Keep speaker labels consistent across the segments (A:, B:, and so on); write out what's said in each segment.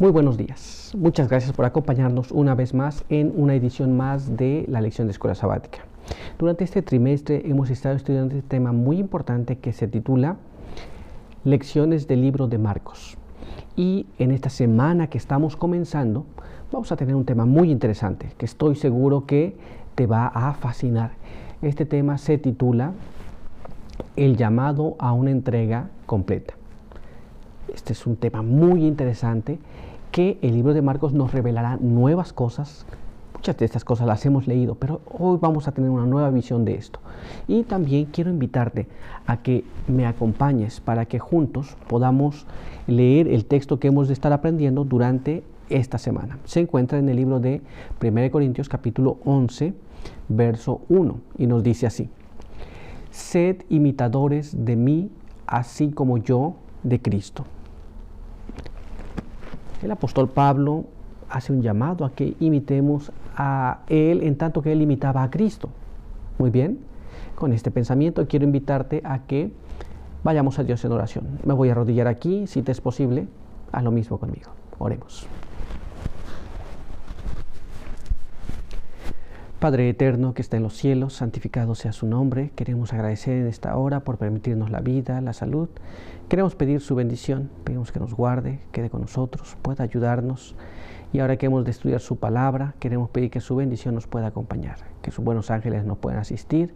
A: Muy buenos días. Muchas gracias por acompañarnos una vez más en una edición más de la lección de Escuela Sabática. Durante este trimestre hemos estado estudiando este tema muy importante que se titula Lecciones del libro de Marcos. Y en esta semana que estamos comenzando vamos a tener un tema muy interesante que estoy seguro que te va a fascinar. Este tema se titula El llamado a una entrega completa. Este es un tema muy interesante que el libro de Marcos nos revelará nuevas cosas. Muchas de estas cosas las hemos leído, pero hoy vamos a tener una nueva visión de esto. Y también quiero invitarte a que me acompañes para que juntos podamos leer el texto que hemos de estar aprendiendo durante esta semana. Se encuentra en el libro de 1 Corintios capítulo 11, verso 1, y nos dice así: Sed imitadores de mí, así como yo de Cristo. El apóstol Pablo hace un llamado a que imitemos a Él en tanto que Él imitaba a Cristo. Muy bien, con este pensamiento quiero invitarte a que vayamos a Dios en oración. Me voy a arrodillar aquí, si te es posible, haz lo mismo conmigo. Oremos. Padre eterno que está en los cielos, santificado sea su nombre. Queremos agradecer en esta hora por permitirnos la vida, la salud. Queremos pedir su bendición, pedimos que nos guarde, quede con nosotros, pueda ayudarnos. Y ahora que hemos de estudiar su palabra, queremos pedir que su bendición nos pueda acompañar, que sus buenos ángeles nos puedan asistir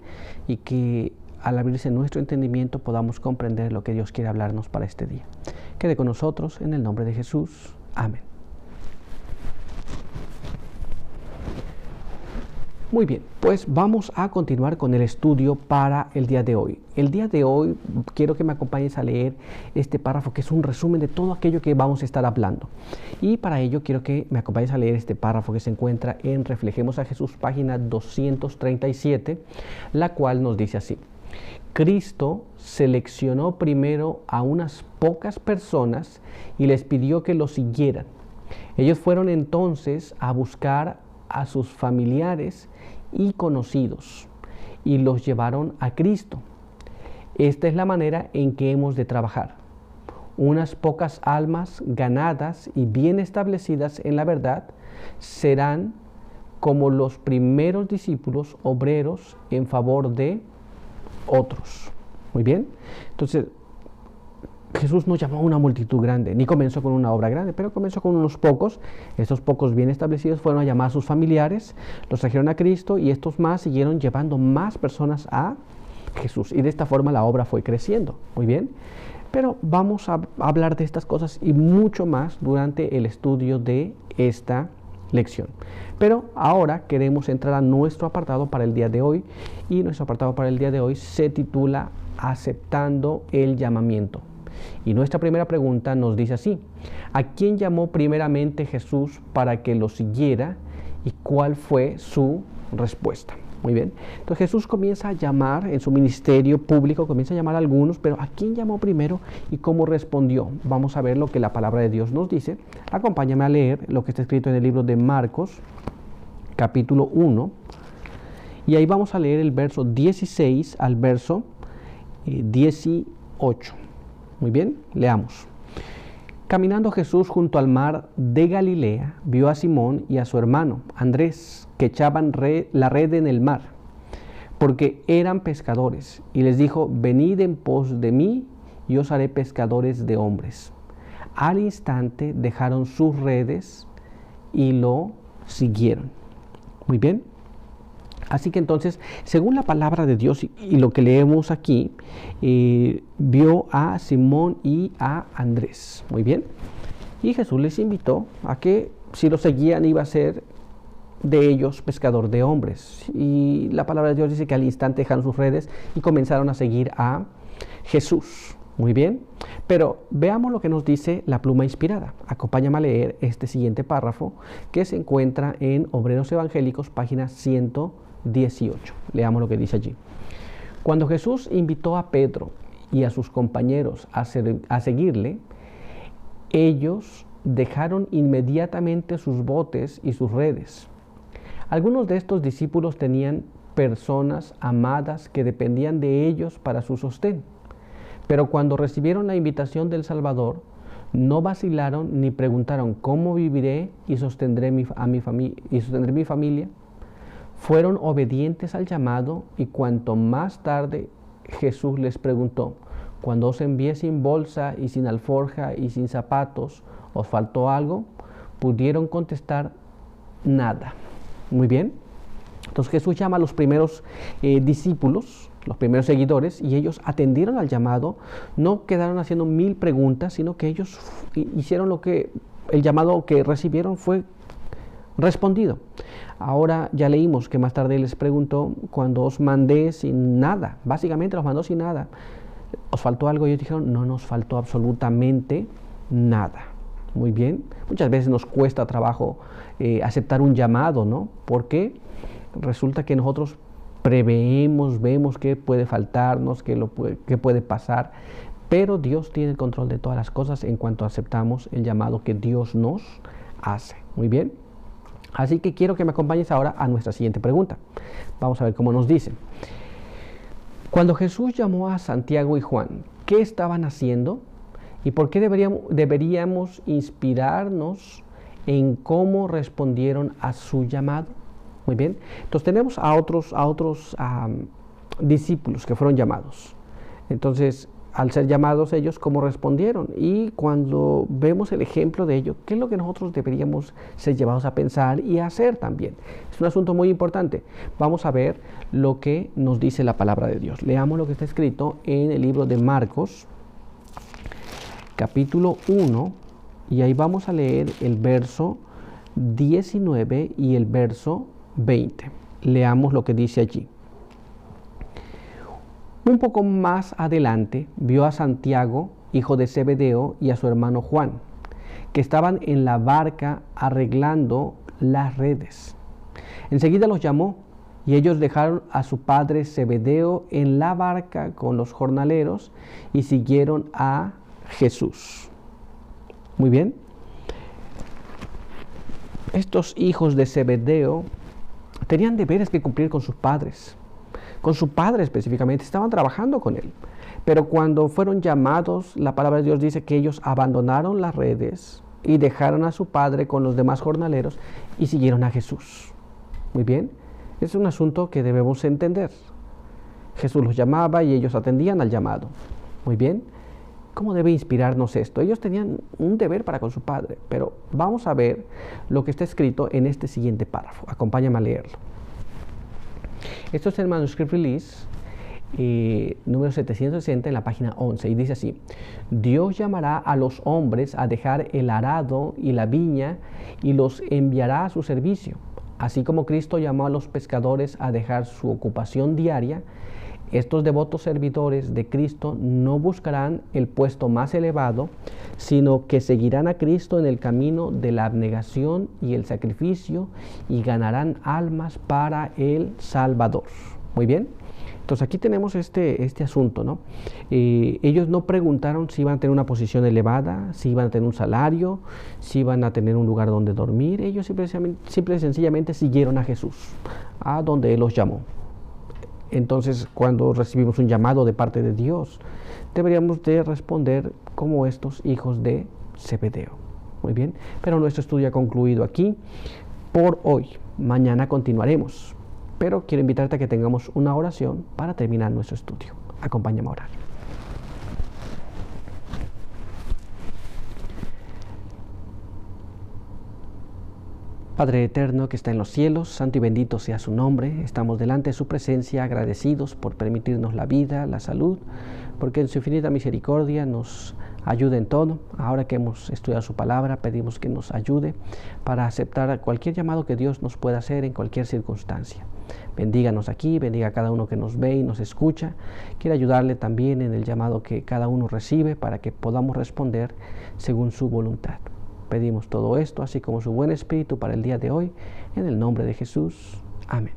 A: y que al abrirse nuestro entendimiento podamos comprender lo que Dios quiere hablarnos para este día. Quede con nosotros en el nombre de Jesús. Amén. Muy bien, pues vamos a continuar con el estudio para el día de hoy. El día de hoy quiero que me acompañes a leer este párrafo que es un resumen de todo aquello que vamos a estar hablando. Y para ello quiero que me acompañes a leer este párrafo que se encuentra en Reflejemos a Jesús, página 237, la cual nos dice así: Cristo seleccionó primero a unas pocas personas y les pidió que lo siguieran. Ellos fueron entonces a buscar a sus familiares y conocidos y los llevaron a Cristo. Esta es la manera en que hemos de trabajar. Unas pocas almas ganadas y bien establecidas en la verdad serán como los primeros discípulos obreros en favor de otros. Muy bien, entonces Jesús no llamó a una multitud grande, ni comenzó con una obra grande, pero comenzó con unos pocos. Estos pocos bien establecidos fueron a llamar a sus familiares, los trajeron a Cristo y estos más siguieron llevando más personas a Jesús. Y de esta forma la obra fue creciendo. Muy bien, pero vamos a hablar de estas cosas y mucho más durante el estudio de esta lección. Pero ahora queremos entrar a nuestro apartado para el día de hoy, y nuestro apartado para el día de hoy se titula Aceptando el llamamiento. Y nuestra primera pregunta nos dice así: ¿a quién llamó primeramente Jesús para que lo siguiera y cuál fue su respuesta? Muy bien, entonces Jesús comienza a llamar en su ministerio público, comienza a llamar a algunos, pero ¿a quién llamó primero y cómo respondió? Vamos a ver lo que la palabra de Dios nos dice. Acompáñame a leer lo que está escrito en el libro de Marcos, capítulo 1, y ahí vamos a leer el verso 16 al verso 18. Muy bien, leamos. Caminando Jesús junto al mar de Galilea, vio a Simón y a su hermano Andrés, que echaban la red en el mar, porque eran pescadores, y les dijo: venid en pos de mí, y os haré pescadores de hombres. Al instante dejaron sus redes y lo siguieron. Muy bien. Así que entonces, según la palabra de Dios y lo que leemos aquí, vio a Simón y a Andrés. Muy bien. Y Jesús les invitó a que si lo seguían iba a ser de ellos pescador de hombres. Y la palabra de Dios dice que al instante dejaron sus redes y comenzaron a seguir a Jesús. Muy bien. Pero veamos lo que nos dice la pluma inspirada. Acompáñame a leer este siguiente párrafo que se encuentra en Obreros Evangélicos, página 118. Leamos lo que dice allí. Cuando Jesús invitó a Pedro y a sus compañeros a seguirle, ellos dejaron inmediatamente sus botes y sus redes. Algunos de estos discípulos tenían personas amadas que dependían de ellos para su sostén. Pero cuando recibieron la invitación del Salvador, No vacilaron ni preguntaron cómo viviré y sostendré mi familia. Fueron obedientes al llamado y cuanto más tarde Jesús les preguntó, cuando os envié sin bolsa y sin alforja y sin zapatos, ¿os faltó algo? Pudieron contestar nada. Muy bien. Entonces Jesús llama a los primeros discípulos, los primeros seguidores, y ellos atendieron al llamado, no quedaron haciendo 1000 preguntas, sino que ellos hicieron lo que el llamado que recibieron fue respondido. Ahora ya leímos que más tarde les preguntó, cuando os mandé sin nada, básicamente los mandó sin nada, ¿os faltó algo? Y ellos dijeron, no nos faltó absolutamente nada. Muy bien. Muchas veces nos cuesta trabajo aceptar un llamado, ¿no? Porque resulta que nosotros preveemos, vemos qué puede faltarnos, qué puede pasar, pero Dios tiene el control de todas las cosas en cuanto aceptamos el llamado que Dios nos hace. Muy bien. Así que quiero que me acompañes ahora a nuestra siguiente pregunta. Vamos a ver cómo nos dice. Cuando Jesús llamó a Santiago y Juan, ¿qué estaban haciendo? ¿Y por qué deberíamos inspirarnos en cómo respondieron a su llamado? Muy bien. Entonces tenemos a otros discípulos que fueron llamados. Entonces, al ser llamados ellos, ¿cómo respondieron? Y cuando vemos el ejemplo de ello, ¿qué es lo que nosotros deberíamos ser llevados a pensar y a hacer también? Es un asunto muy importante. Vamos a ver lo que nos dice la palabra de Dios. Leamos lo que está escrito en el libro de Marcos, capítulo 1, y ahí vamos a leer el verso 19 y el verso 20. Leamos lo que dice allí. Un poco más adelante vio a Santiago, hijo de Zebedeo, y a su hermano Juan, que estaban en la barca arreglando las redes. Enseguida los llamó y ellos dejaron a su padre Zebedeo en la barca con los jornaleros y siguieron a Jesús. Muy bien. Estos hijos de Zebedeo tenían deberes que cumplir con sus padres. Con su padre específicamente, estaban trabajando con él. Pero cuando fueron llamados, la palabra de Dios dice que ellos abandonaron las redes y dejaron a su padre con los demás jornaleros y siguieron a Jesús. Muy bien, es un asunto que debemos entender. Jesús los llamaba y ellos atendían al llamado. Muy bien, ¿cómo debe inspirarnos esto? Ellos tenían un deber para con su padre, pero vamos a ver lo que está escrito en este siguiente párrafo. Acompáñame a leerlo. Esto es el Manuscript Release, número 760 en la página 11, y dice así: Dios llamará a los hombres a dejar el arado y la viña y los enviará a su servicio. Así como Cristo llamó a los pescadores a dejar su ocupación diaria, estos devotos servidores de Cristo no buscarán el puesto más elevado, sino que seguirán a Cristo en el camino de la abnegación y el sacrificio y ganarán almas para el Salvador. Muy bien. Entonces aquí tenemos este asunto, ¿no? Ellos no preguntaron si iban a tener una posición elevada, si iban a tener un salario, si iban a tener un lugar donde dormir. Ellos simple y sencillamente siguieron a Jesús, a donde Él los llamó. Entonces, cuando recibimos un llamado de parte de Dios, deberíamos de responder como estos hijos de Zebedeo. Muy bien, pero nuestro estudio ha concluido aquí por hoy. Mañana continuaremos, pero quiero invitarte a que tengamos una oración para terminar nuestro estudio. Acompáñame a orar. Padre eterno que está en los cielos, santo y bendito sea su nombre. Estamos delante de su presencia agradecidos por permitirnos la vida, la salud, porque en su infinita misericordia nos ayuda en todo. Ahora que hemos estudiado su palabra, pedimos que nos ayude para aceptar cualquier llamado que Dios nos pueda hacer en cualquier circunstancia. Bendíganos aquí, bendiga a cada uno que nos ve y nos escucha. Quiere ayudarle también en el llamado que cada uno recibe para que podamos responder según su voluntad. Pedimos todo esto, así como su buen espíritu para el día de hoy, en el nombre de Jesús. Amén.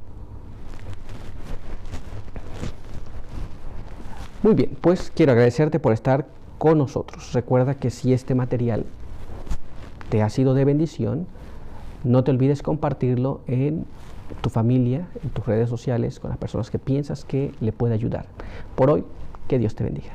A: Muy bien, pues quiero agradecerte por estar con nosotros. Recuerda que si este material te ha sido de bendición, no te olvides compartirlo en tu familia, en tus redes sociales, con las personas que piensas que le puede ayudar. Por hoy, que Dios te bendiga.